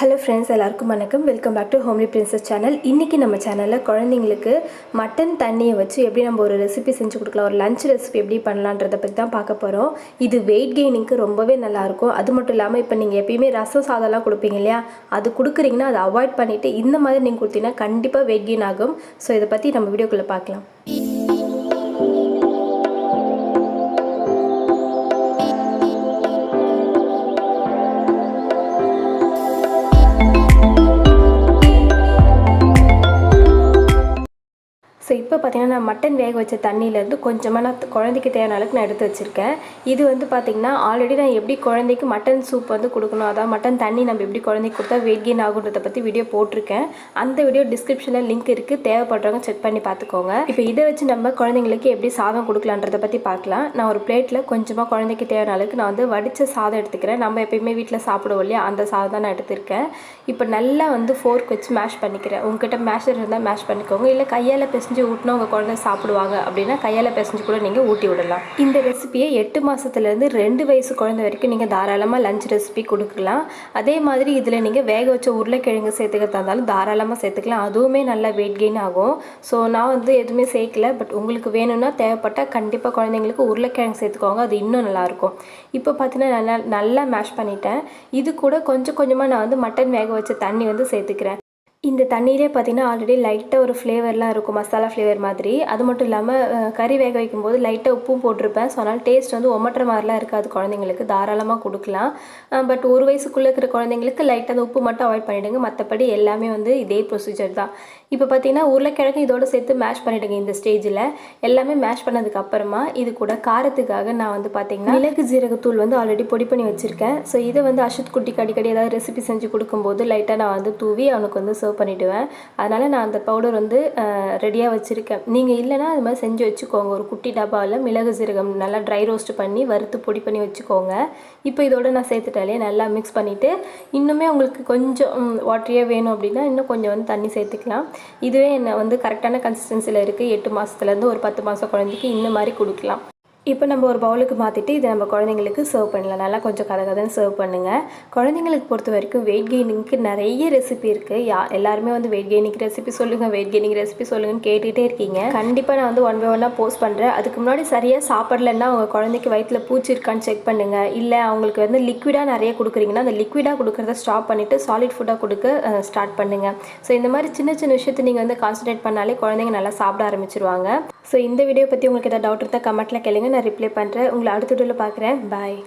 Hello friends, எல்லாருக்கும் வணக்கம். Welcome back to homely princess channel. இன்றைக்கி நம்ம சேனலில் குழந்தைங்களுக்கு மட்டன் தண்ணியை வச்சு எப்படி நம்ம ஒரு ரெசிபி செஞ்சு கொடுக்கலாம், ஒரு லஞ்ச் ரெசிபி எப்படி பண்ணலான்றதை பற்றி தான் பார்க்க போகிறோம். இது வெயிட் கெய்னிங்க்கு ரொம்பவே நல்லாயிருக்கும். அது மட்டும் இல்லாமல் இப்போ நீங்கள் எப்பயுமே ரசம் சாதம்லாம் கொடுப்பீங்க இல்லையா, அது கொடுக்குறீங்கன்னா அதை அவாய்ட் பண்ணிவிட்டு இந்த மாதிரி நீங்கள் கொடுத்தீங்கன்னா கண்டிப்பாக வெயிட் கெயின் ஆகும். ஸோ இதை பற்றி நம்ம வீடியோக்குள்ளே பார்க்கலாம். ஸோ இப்போ பார்த்தீங்கன்னா நான் மட்டன் வேக வச்ச தண்ணியிலேருந்து கொஞ்சமாக நான் குழந்தைக்கு தேவையான அளவுக்கு நான் எடுத்து வச்சுருக்கேன். இது வந்து பார்த்திங்கன்னா ஆல்ரெடி நான் எப்படி குழந்தைக்கு மட்டன் சூப் வந்து கொடுக்கணும், அதாவது மட்டன் தண்ணி நம்ம எப்படி குழந்தைக்கு கொடுத்தா வெயிட் கெயின் ஆகுன்றதை பற்றி வீடியோ போட்டிருக்கேன். அந்த வீடியோ டிஸ்கிரிப்ஷனில் லிங்க் இருக்குது, தேவைப்படுறவங்க செக் பண்ணி பார்த்துக்கோங்க. இப்போ இதை வச்சு நம்ம குழந்தைங்களுக்கு எப்படி சாதம் கொடுக்கலான்றதை பற்றி பார்க்கலாம். நான் ஒரு பிளேட்டில் கொஞ்சமாக குழந்தைக்கு தேவையான அளவுக்கு நான் வந்து வடித்த சாதம் எடுத்துக்கிறேன். நம்ம எப்பயுமே வீட்டில் சாப்பிடுவோம் இல்லையா, அந்த சாதம் தான் நான் எடுத்திருக்கேன். இப்போ நல்லா வந்து ஃபோர்க் வச்சு மேஷ் பண்ணிக்கிறேன். உங்ககிட்ட மேஷர் இருந்தால் மேஷ் பண்ணிக்கோங்க, இல்லை கையால் பிசைஞ்சு ஊட்டினா உங்கள் குழந்தை சாப்பிடுவாங்க அப்படின்னா கையால் பிசைஞ்சு கூட நீங்கள் ஊட்டி விடலாம். இந்த ரெசிபியை 8 மாதத்துலேருந்து 2 வயசு குழந்தை வரைக்கும் நீங்கள் தாராளமாக லஞ்ச் ரெசிபி கொடுக்கலாம். அதே மாதிரி இதில் நீங்கள் வேக வச்ச உருளைக்கிழங்கு சேர்த்துக்கிறதா இருந்தாலும் தாராளமாக சேர்த்துக்கலாம். அதுவுமே நல்லா வெயிட் கெயின் ஆகும். ஸோ நான் வந்து எதுவுமே சேர்க்கல, பட் உங்களுக்கு வேணும்னா தேவைப்பட்டால் கண்டிப்பாக குழந்தைங்களுக்கு உருளைக்கிழங்கு சேர்த்துக்கோங்க, அது இன்னும் நல்லாயிருக்கும். இப்போ பார்த்தீங்கன்னா நல்லா மேஷ் பண்ணிட்டேன். இது கூட கொஞ்சம் கொஞ்சமாக நான் வந்து மட்டன் வேக வச்ச தண்ணி வந்து சேர்த்துக்கிறேன். இந்த தண்ணியிலே பார்த்திங்கன்னா ஆல்ரெடி லைட்டாக ஒரு ஃப்ளேவர்லாம் இருக்கும், மசாலா ஃப்ளேவர் மாதிரி. அது மட்டும் இல்லாமல் கறி வேக வைக்கும்போது லைட்டாக உப்பும் போட்டிருப்பேன். ஸோ அதனால் டேஸ்ட் வந்து ஒமட்டுற மாதிரிலாம் இருக்காது, குழந்தைங்களுக்கு தாராளமாக கொடுக்கலாம். பட் 1 வயசுக்குள்ளே இருக்கிற குழந்தைங்களுக்கு லைட்டாக அந்த உப்பு மட்டும் அவாய்ட் பண்ணிவிடுங்க. மற்றபடி எல்லாமே வந்து இதே ப்ரொசீஜர் தான். இப்போ பார்த்திங்கன்னா உருளைக்கிழங்கு இதோடு சேர்த்து மேஷ் பண்ணிவிடுங்க. இந்த ஸ்டேஜில் எல்லாமே மேஷ் பண்ணதுக்கப்புறமா இது கூட காரத்துக்காக நான் வந்து பார்த்திங்கன்னா மிளகு ஜீரகத்தூள் வந்து ஆல்ரெடி பொடி பண்ணி வச்சுருக்கேன். ஸோ இதை வந்து அஷித் குட்டிக்கு அடிக்கடி ஏதாவது ரெசிபி செஞ்சு கொடுக்கும்போது லைட்டாக நான் வந்து தூவி அவனுக்கு வந்து சர்வ் பண்ணிவிடுவேன். அதனால் நான் அந்த பவுடர் வந்து ரெடியாக வச்சுருக்கேன். நீங்கள் இல்லைனா அது மாதிரி செஞ்சு வச்சுக்கோங்க. ஒரு குட்டி டப்பாவில் மிளகு சீரகம் நல்லா ட்ரை ரோஸ்ட் பண்ணி வறுத்து பொடி பண்ணி வச்சுக்கோங்க. இப்போ இதோட நான் சேர்த்துட்டாலே நல்லா மிக்ஸ் பண்ணிவிட்டு, இன்னுமே உங்களுக்கு கொஞ்சம் வாட்டரியாக வேணும் அப்படின்னா இன்னும் கொஞ்சம் வந்து தண்ணி சேர்த்துக்கலாம். இதுவே என்ன வந்து கரெக்டான கன்சிஸ்டன்சியில் இருக்குது. 8 மாதத்துலேருந்து ஒரு 10 மாதம் குழந்தைக்கு இந்த மாதிரி கொடுக்கலாம். இப்போ நம்ம ஒரு பவுலுக்கு மாற்றிட்டு இதை நம்ம குழந்தைங்களுக்கு சர்வ் பண்ணலாம். நல்லா கொஞ்சம் கதகதன்னு சர்வ் பண்ணுங்கள். குழந்தைங்களுக்கு பொறுத்த வரைக்கும் வெயிட் கெய்னிங்க்கு நிறைய ரெசிபி இருக்குது. எல்லாருமே வந்து வெயிட் கெய்னிங் ரெசிபி சொல்லுங்கள், வெயிட் கெய்னிங் ரெசிபி சொல்லுங்கன்னு கேட்டுகிட்டே இருக்கீங்க. கண்டிப்பாக நான் வந்து 1 by 1 போஸ்ட் பண்ணுறேன். அதுக்கு முன்னாடி சரியாக சாப்பிடலன்னா உங்கள் குழந்தைக்கு வயிற்றில் பூச்சி இருக்கான்னு செக் பண்ணுங்கள். இல்லை அவங்களுக்கு வந்து லிக்விடாக நிறைய கொடுக்குறீங்கன்னா அந்த லிக்விடாக கொடுக்குறத ஸ்டாப் பண்ணிவிட்டு சாலிட் ஃபுட்டாக கொடுக்க ஸ்டார்ட் பண்ணுங்கள். ஸோ இந்த மாதிரி சின்ன சின்ன விஷயத்தை நீங்கள் வந்து கான்சன்ட்ரேட் பண்ணாலே குழந்தைங்க நல்லா சாப்பிட ஆரம்பிச்சிருவாங்க. ஸோ இந்த வீடியோ பற்றி உங்களுக்கு ஏதாவது டவுட் இருந்தால் கமெண்ட்டில் கேளுங்க, நான் ரிப்ளை பண்ணுறேன். உங்களை அடுத்த வீடியோவில் பார்க்குறேன். பாய்.